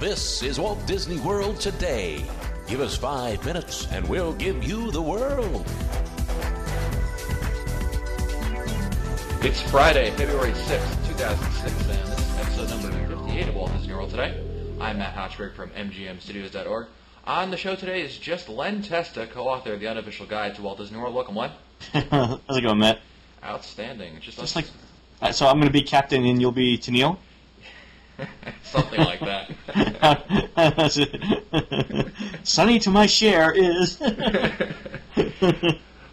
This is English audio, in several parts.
This is Walt Disney World Today. Give us 5 minutes and we'll give you the world. It's Friday, February 6th, 2006, and this is episode number 58 of Walt Disney World Today. I'm Matt Hochberg from MGMstudios.org. On the show today is just Len Testa, co-author of The Unofficial Guide to Walt Disney World. Welcome, Len. How's it going, Matt? Outstanding. Just like, so I'm going to be captain and you'll be Tennille? Something like that. Sunny to my share is...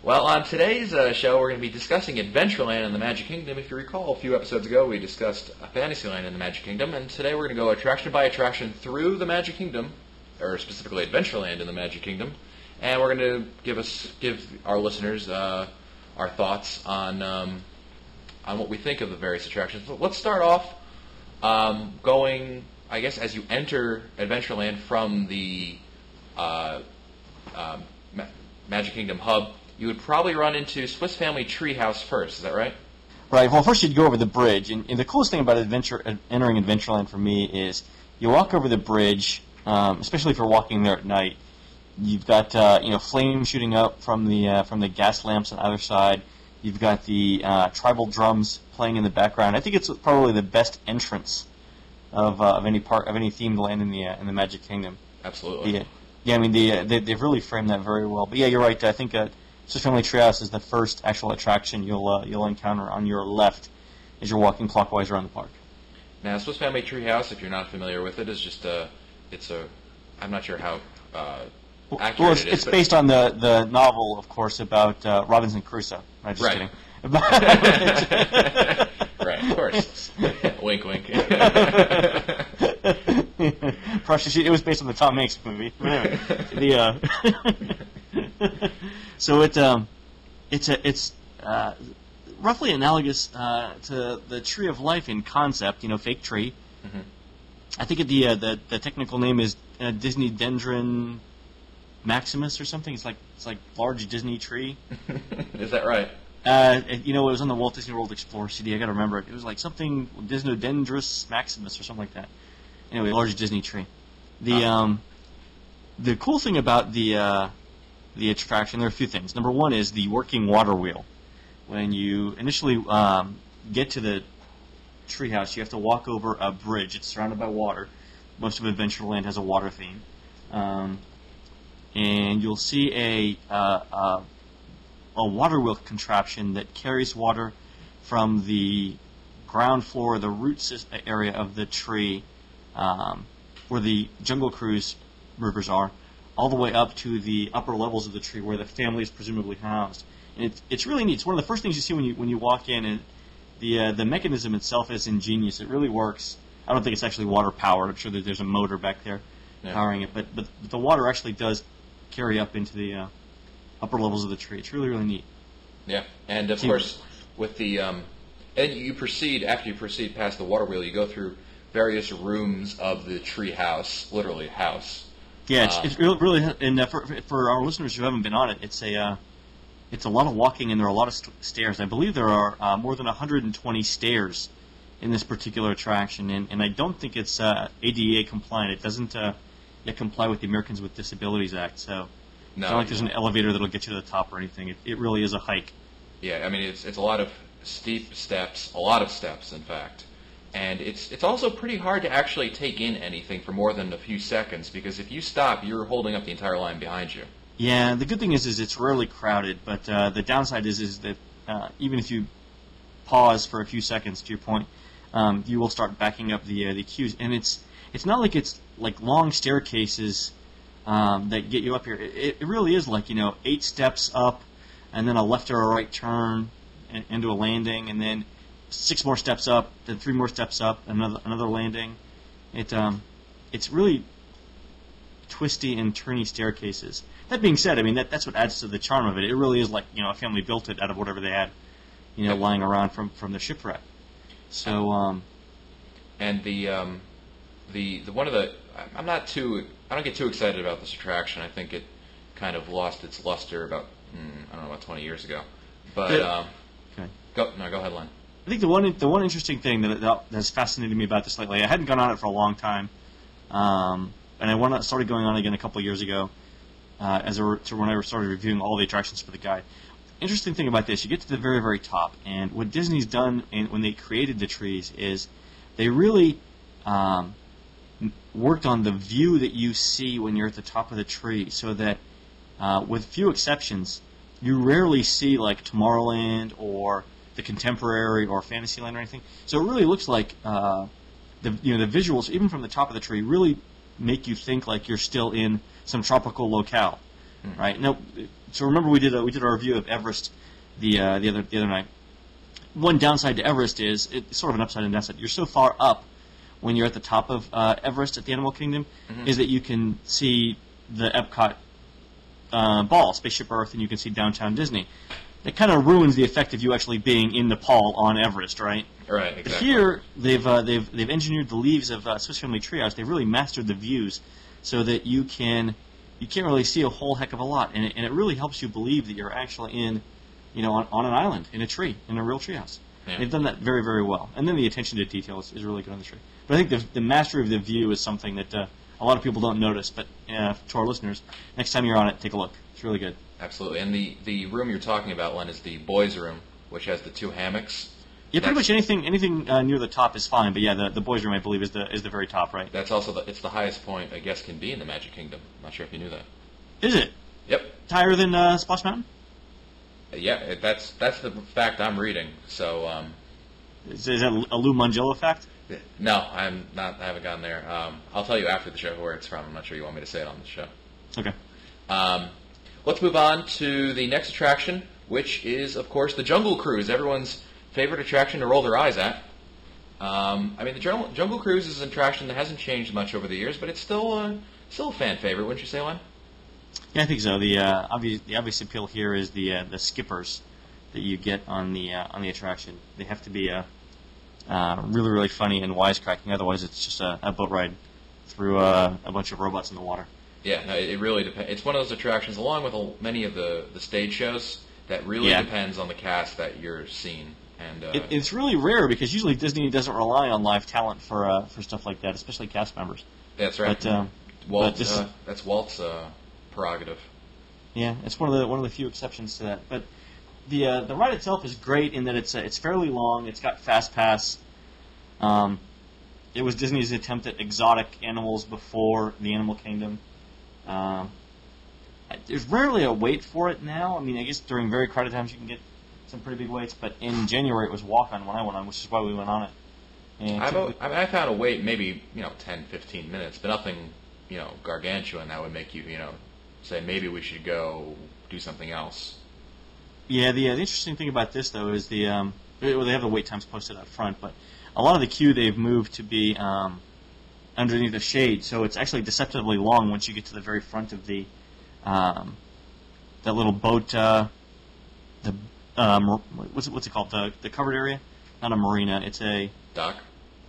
Well, on today's show, we're going to be discussing Adventureland and the Magic Kingdom. If you recall, a few episodes ago, we discussed Fantasyland and the Magic Kingdom, and today we're going to go attraction by attraction through the Magic Kingdom, or specifically Adventureland and the Magic Kingdom, and we're going to give our listeners our thoughts on what we think of the various attractions. So let's start off going, I guess, as you enter Adventureland from the Magic Kingdom hub. You would probably run into Swiss Family Treehouse first, is that right? Right. Well, first you'd go over the bridge, and the coolest thing about entering Adventureland for me is you walk over the bridge, especially if you're walking there at night. You've got flames shooting up from the gas lamps on either side. You've got the tribal drums playing in the background. I think it's probably the best entrance of any themed land in the Magic Kingdom. Absolutely. Yeah. I mean they've really framed that very well. But yeah, you're right. I think Swiss Family Treehouse is the first actual attraction you'll encounter on your left as you're walking clockwise around the park. Now, Swiss Family Treehouse, if you're not familiar with it, is just I'm not sure how accurate well, it is. It's based on the novel, of course, about Robinson Crusoe. I'm just kidding. Right, of course. Wink, wink. It was based on the Tom Hanks movie. So it's roughly analogous to the Tree of Life in concept, fake tree. Mm-hmm. I think the technical name is Disney Dendron Maximus or something. It's like large Disney tree. Is that right? It was on the Walt Disney World Explorer CD. I got to remember it. It was like something Disnodendrus Maximus or something like that. Anyway, large Disney tree. The cool thing about the attraction, there are a few things. Number one is the working water wheel. When you initially get to the treehouse, you have to walk over a bridge. It's surrounded by water. Most of Adventureland has a water theme. And you'll see a water wheel contraption that carries water from the ground floor, the root area of the tree, where the Jungle Cruise rivers are, all the way up to the upper levels of the tree where the family is presumably housed. And it's really neat. It's one of the first things you see when you walk in, and the mechanism itself is ingenious. It really works. I don't think it's actually water powered. I'm sure that there's a motor back there powering it, but the water actually does carry up into the upper levels of the tree. It's really, really neat. Yeah, and of course, with the and after you proceed past the water wheel, you go through various rooms of the tree house, literally house. Yeah, it's really, and for our listeners who haven't been on it, it's a lot of walking and there are a lot of stairs. I believe there are more than 120 stairs in this particular attraction, and I don't think it's ADA compliant. It doesn't yet comply with the Americans with Disabilities Act, so it's not like there's an elevator that'll get you to the top or anything. It really is a hike. Yeah, I mean it's a lot of steep steps, in fact. And it's also pretty hard to actually take in anything for more than a few seconds, because if you stop, you're holding up the entire line behind you. Yeah, the good thing is it's rarely crowded, but the downside is that even if you pause for a few seconds, to your point, you will start backing up the queues. And it's not like it's like long staircases that get you up here. It really is like 8 steps up, and then a left or a right turn into a landing, and then 6 more steps up, then 3 more steps up, another landing. It's really twisty and turny staircases. That being said, I mean that's what adds to the charm of it. It really is like a family built it out of whatever they had, lying around from the shipwreck. So and the one of the I don't get too excited about this attraction. I think it kind of lost its luster about 20 years ago. But okay. Go ahead, Len. I think the one interesting thing that has fascinated me about this lately, I hadn't gone on it for a long time, And I started going on again a couple of years ago, when I started reviewing all the attractions for the guide. Interesting thing about this, you get to the very, very top, and what Disney's done when they created the trees is they really worked on the view that you see when you're at the top of the tree, so that with few exceptions, you rarely see like Tomorrowland or the Contemporary or Fantasyland or anything. So it really looks like the visuals, even from the top of the tree, really make you think like you're still in some tropical locale, right? Now, so remember we did our review of Everest the other night. One downside to Everest is it's sort of an upside and downside. You're so far up when you're at the top of Everest at the Animal Kingdom, is that you can see the Epcot ball, Spaceship Earth, and you can see downtown Disney. That kind of ruins the effect of you actually being in Nepal on Everest, right? Right, exactly. But here, they've engineered the leaves of Swiss Family Treehouse. They've really mastered the views so that you can't really see a whole heck of a lot, and it really helps you believe that you're actually in, on an island, in a tree, in a real treehouse. Yeah. They've done that very, very well. And then the attention to detail is really good on the tree. But I think the mastery of the view is something that a lot of people don't notice. But to our listeners, next time you're on it, take a look. It's really good. Absolutely. And the room you're talking about, Len, is the boys' room, which has the 2 hammocks. Yeah, pretty much anything near the top is fine. But yeah, the boys' room, I believe, is the very top, right? That's also it's the highest point a guest can be in the Magic Kingdom. I'm not sure if you knew that. Is it? Yep. Higher than Splash Mountain? Yeah, that's the fact I'm reading. So. Is that a Lou Mangello fact? No, I'm not. I haven't gotten there. I'll tell you after the show where it's from. I'm not sure you want me to say it on the show. Okay. Let's move on to the next attraction, which is, of course, the Jungle Cruise. Everyone's favorite attraction to roll their eyes at. The Jungle Cruise is an attraction that hasn't changed much over the years, but it's still a fan favorite, wouldn't you say, Len? Yeah, I think so. The obvious appeal here is the skippers that you get on the attraction. They have to be really, really funny and wisecracking. Otherwise, it's just a boat ride through a bunch of robots in the water. Yeah, no, it really depends. It's one of those attractions, along with many of the stage shows, that really depends on the cast that you're seeing. And it's really rare because usually Disney doesn't rely on live talent for stuff like that, especially cast members. That's right. But that's Walt's prerogative. Yeah, it's one of the few exceptions to that. But the ride itself is great in that it's fairly long. It's got Fast Pass. It was Disney's attempt at exotic animals before the Animal Kingdom. There's rarely a wait for it now. I mean, I guess during very crowded times you can get some pretty big waits, but in January it was walk-on when I went on, which is why we went on it. And I found a wait maybe 10, 15 minutes, but nothing gargantuan that would make you say maybe we should go do something else. Yeah, the interesting thing about this though is they have the wait times posted up front, but a lot of the queue they've moved to be underneath the shade, so it's actually deceptively long once you get to the very front of the that little boat. What's it called? The covered area? Not a marina. It's a dock.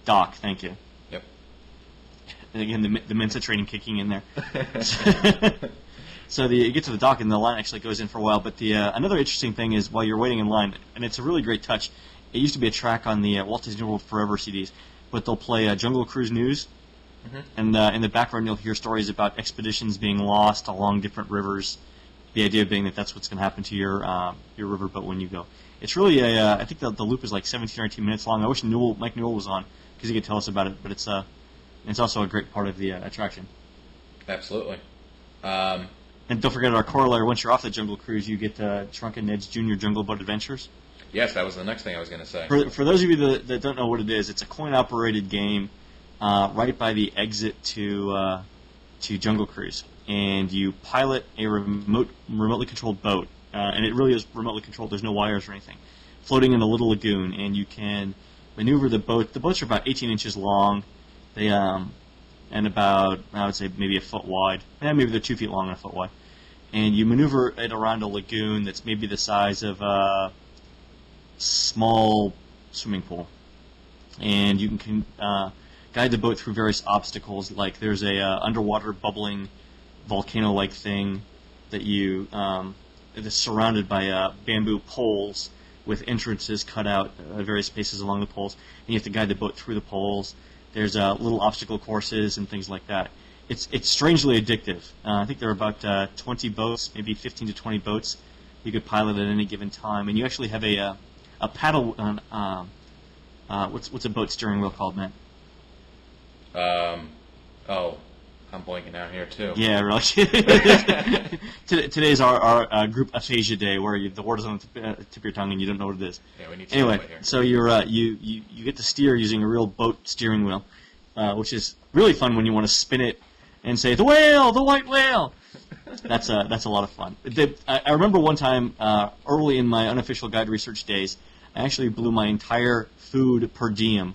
Dock. Thank you. Yep. And again, the Mensa training kicking in there. So you get to the dock and the line actually goes in for a while. But another interesting thing is while you're waiting in line, and it's a really great touch. It used to be a track on the Walt Disney World Forever CDs, but they'll play Jungle Cruise News. And in the background, you'll hear stories about expeditions being lost along different rivers. The idea being that that's what's going to happen to your riverboat when you go. It's really I think the loop is like 17 or 18 minutes long. I wish Mike Newell was on because he could tell us about it. But it's also a great part of the attraction. Absolutely. And don't forget our corollary. Once you're off the Jungle Cruise, you get Shrunken Ned's Junior Jungle Boat Adventures. Yes, that was the next thing I was going to say. For those of you that don't know what it is, it's a coin-operated game right by the exit to Jungle Cruise, and you pilot a remotely controlled boat, and it really is remotely controlled. There's no wires or anything, floating in a little lagoon, and you can maneuver the boat. The boats are about 18 inches long. They and about, I would say, maybe a foot wide. Yeah, maybe they're 2 feet long and a foot wide. And you maneuver it around a lagoon that's maybe the size of a small swimming pool. And you can guide the boat through various obstacles, like there's a underwater bubbling volcano-like thing that that's surrounded by bamboo poles with entrances cut out at various spaces along the poles. And you have to guide the boat through the poles. There's little obstacle courses and things like that. It's strangely addictive. I think there are about 20 boats, maybe 15 to 20 boats you could pilot at any given time, and you actually have a paddle. What's a boat steering wheel called, man? Oh, I'm blanking out here too. Yeah, really. Today's our group aphasia day, where the word is on the tip of your tongue and you don't know what it is. Yeah, we need to anyway, here. so you get to steer using a real boat steering wheel, which is really fun when you want to spin it and say the whale, the white whale. That's a lot of fun. I remember one time early in my unofficial guide research days, I actually blew my entire food per diem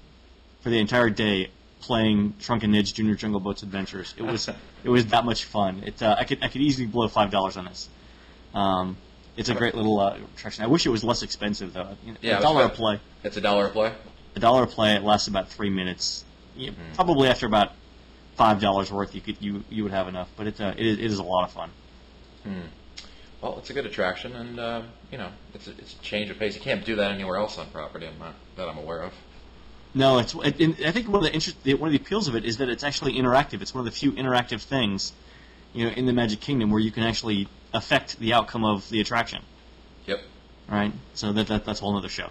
for the entire day playing Trunk and Nidge Junior Jungle Boats Adventures. It was that much fun. I could easily blow $5 on this. It's a great little attraction. I wish it was less expensive though. Yeah, $1 a play. It's $1 a play. $1 a play. It lasts about 3 minutes. Probably after about $5 worth, you would have enough. But it is a lot of fun. Well, it's a good attraction, and it's a change of pace. You can't do that anywhere else on property. That I'm aware of. No, I think one of the appeals of it is that it's actually interactive. It's one of the few interactive things, in the Magic Kingdom where you can actually affect the outcome of the attraction. Yep. Right. So that's a whole other show.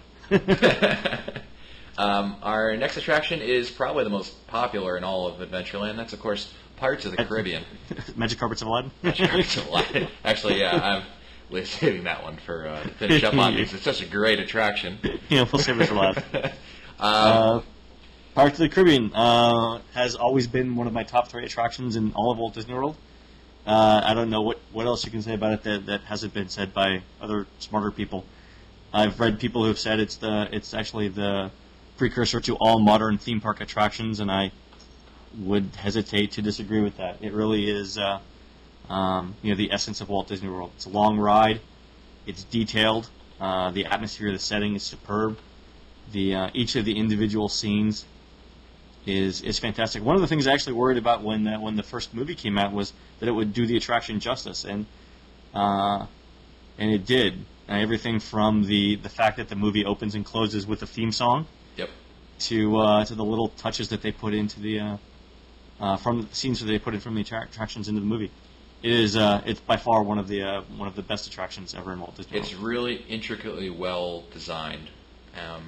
Our next attraction is probably the most popular in all of Adventureland. That's, of course, Pirates of the Caribbean. Magic Carpets of Aladdin? Magic Carpets of Aladdin. Actually, yeah, I'm saving that one for to finish up on because it's such a great attraction. Yeah, we'll save it for last. Pirates of the Caribbean has always been one of my top 3 attractions in all of Walt Disney World. I don't know what else you can say about it that hasn't been said by other smarter people. I've read people who have said it's actually the precursor to all modern theme park attractions, and I would hesitate to disagree with that. It really is, the essence of Walt Disney World. It's a long ride. It's detailed. The atmosphere, the setting is superb. Each of the individual scenes is fantastic. One of the things I actually worried about when the first movie came out was that it would do the attraction justice, and it did. Everything from the fact that the movie opens and closes with a theme song. Yep. To the little touches that they put into the from the scenes that they put in from the attractions into the movie. It's by far one of the best attractions ever in Walt Disney World. It's really intricately well designed.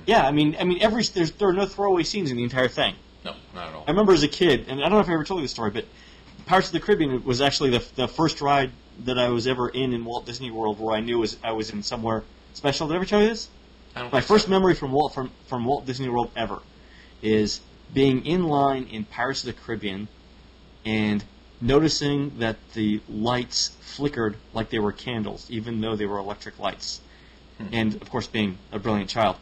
Yeah, I mean, there are no throwaway scenes in the entire thing. No, not at all. I remember as a kid, and I don't know if I ever told you this story, but Pirates of the Caribbean was actually the first ride that I was ever in Walt Disney World where I knew I was in somewhere special. Did I ever tell you this? My first memory from Walt Disney World ever is being in line in Pirates of the Caribbean and noticing that the lights flickered like they were candles, even though they were electric lights. And, of course, being a brilliant child,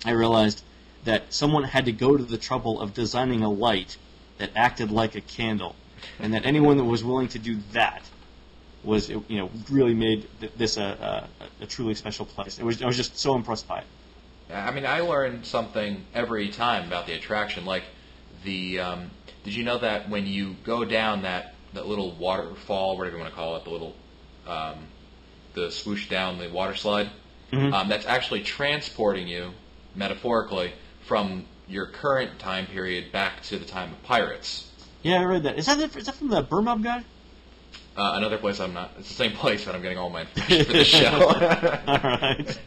I realized that someone had to go to the trouble of designing a light that acted like a candle, and that anyone that was willing to do that was, really made this a truly special place. I was just so impressed by it. I mean, I learn something every time about the attraction. Like did you know that when you go down that little waterfall, whatever you want to call it, the little the swoosh down the water slide, that's actually transporting you, metaphorically, from your current time period back to the time of Pirates. Yeah, I read that. Is that from the Burmob guide? Another place I'm not. It's the same place that I'm getting all my information for this show. All right.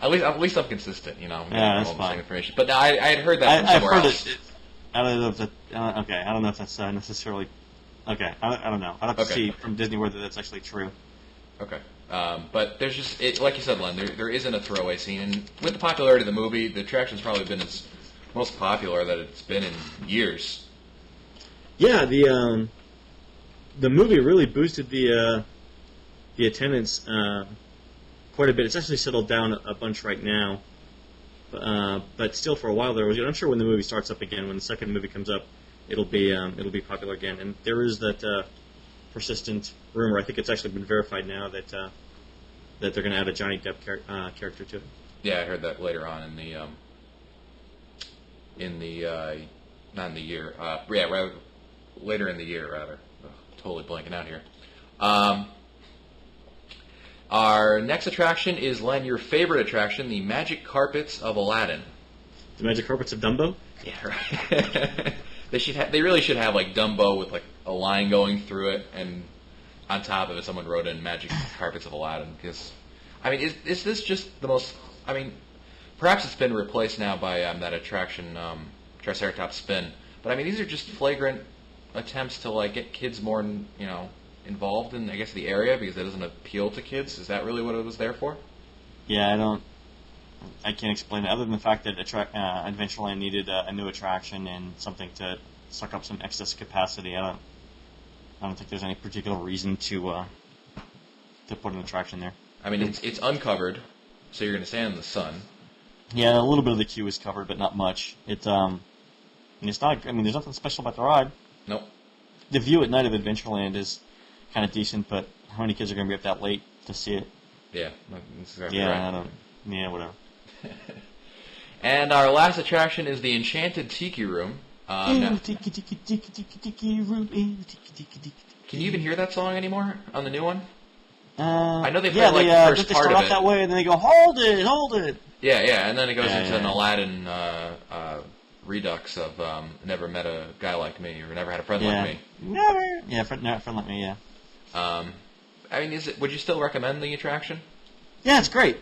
At least I'm consistent. I'm getting that's all the fine. same information. But I had heard that from somewhere else. I don't know if that. Okay, I don't know if that's necessarily. Okay, I don't know. I'd have to see from Disney whether that's actually true. Okay. But there's just, like you said, Len, there isn't a throwaway scene. And with the popularity of the movie, the attraction's probably been its most popular that it's been in years. Yeah, the movie really boosted the attendance quite a bit. It's actually settled down a bunch right now, but still for a while there was. I'm sure when the movie starts up again, when the second movie comes up, it'll be popular again. And there is that persistent rumor. I think it's actually been verified now that they're going to add a Johnny Depp character to it. Yeah, I heard that later on in the not in the year. Later in the year rather. Ugh, totally blanking out here. Our next attraction is, Len, your favorite attraction, the Magic Carpets of Aladdin. The Magic Carpets of Dumbo? Yeah, right. They really should have like Dumbo with like a line going through it, and on top of it, someone wrote in Magic Carpets of Aladdin. Because, I mean, is this just the most? I mean, perhaps it's been replaced now by that attraction, Triceratops Spin. But I mean, these are just flagrant attempts to like get kids more, involved in, I guess, the area because it doesn't appeal to kids. Is that really what it was there for? Yeah, I can't explain it other than the fact that Adventureland needed a new attraction and something to suck up some excess capacity. I don't think there's any particular reason to put an attraction there. I mean, it's uncovered, so you're going to stand in the sun. Yeah, a little bit of the queue is covered, but not much. It's not. I mean, there's nothing special about the ride. Nope. The view at night of Adventureland is kind of decent, but how many kids are going to be up that late to see it? Yeah, that's exactly yeah, right. I don't. Yeah, whatever. And our last attraction is the Enchanted Tiki Room. Now, Tiki room. can you even hear that song anymore on the new one? I know they play the first they part start of off it. that way, and then they go, hold it. Yeah, and then it goes into an yeah. Aladdin redux of Never Met a Guy Like Me, or Never Had a Friend Like Me. Never. Yeah, friend like me. Yeah. I mean, would you still recommend the attraction? Yeah, it's great.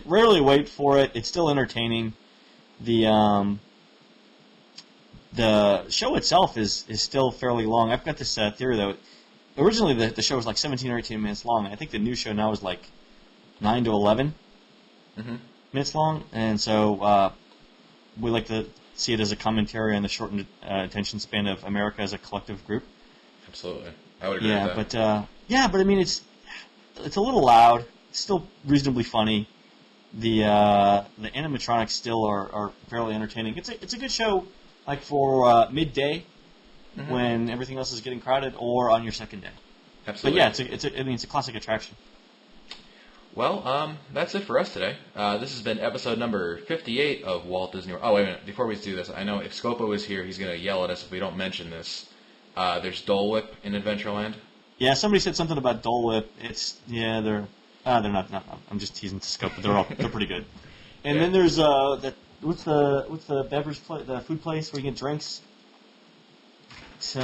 Rarely wait for it. It's still entertaining. The show itself is still fairly long. I've got this theory though. Originally, the show was like 17 or 18 minutes long. I think the new show now is like 9 to 11 minutes long, and so we like to see it as a commentary on the shortened attention span of America as a collective group. Absolutely, I would agree with that. But I mean, it's a little loud. It's still reasonably funny. The animatronics still are fairly entertaining. It's a good show, like for midday when everything else is getting crowded, or on your second day. Absolutely. But yeah, it's a classic attraction. Well, that's it for us today. This has been episode number 58 of Walt Disney World. Oh, wait a minute. Before we do this, I know if Scopo is here, he's going to yell at us if we don't mention this. There's Dole Whip in Adventureland. Yeah, somebody said something about Dole Whip. They're not. I'm just teasing Scopo. They're pretty good. And then there's what's the beverage the food place where you get drinks? You're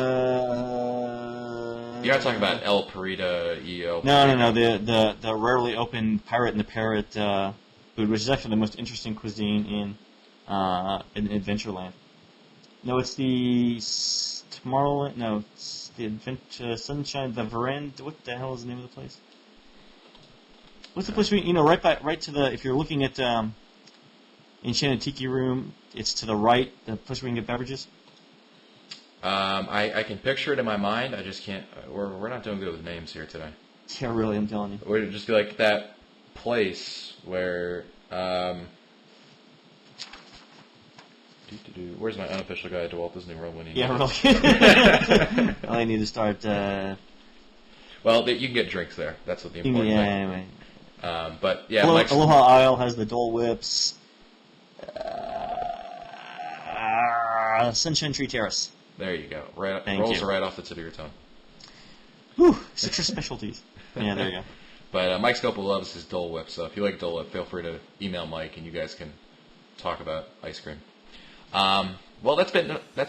not talking about El Parita EO. No. The rarely open Pirate and the Parrot food, which is actually the most interesting cuisine in Adventureland. No, it's the Tomorrowland. No, it's the Sunshine. The Veranda. What the hell is the name of the place? What's the place? Right to the. If you're looking at Enchanted Tiki Room, it's to the right. The place where you can get beverages. I can picture it in my mind. I just can't. We're not doing good with names here today. Yeah, really, I'm telling you. It would just be like that place where. Where's my unofficial guide to Walt Disney World when you? Yeah, really. Well, I need to start. Well, you can get drinks there. That's what the important thing. Anyway. But yeah, Aloha Isle has the Dole Whips. Sunshine Tree Terrace. There you go. Thank Rolls you. right off the tip of your tongue. Whew, citrus specialties. Yeah, there you go. But Mike Scopo loves his Dole Whip, so if you like Dole Whip, feel free to email Mike, and you guys can talk about ice cream. Well, that's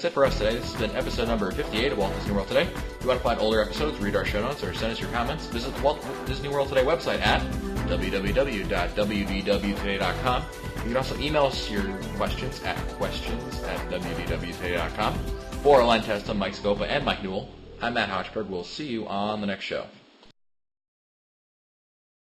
it for us today. This has been episode number 58 of Walt Disney World Today. If you want to find older episodes, read our show notes, or send us your comments, visit the Walt Disney World Today website at www.wdwtoday.com. You can also email us your questions at questions@wdwtoday.com. For Len Testa, Mike Scopa, and Mike Newell, I'm Matt Hochberg. We'll see you on the next show.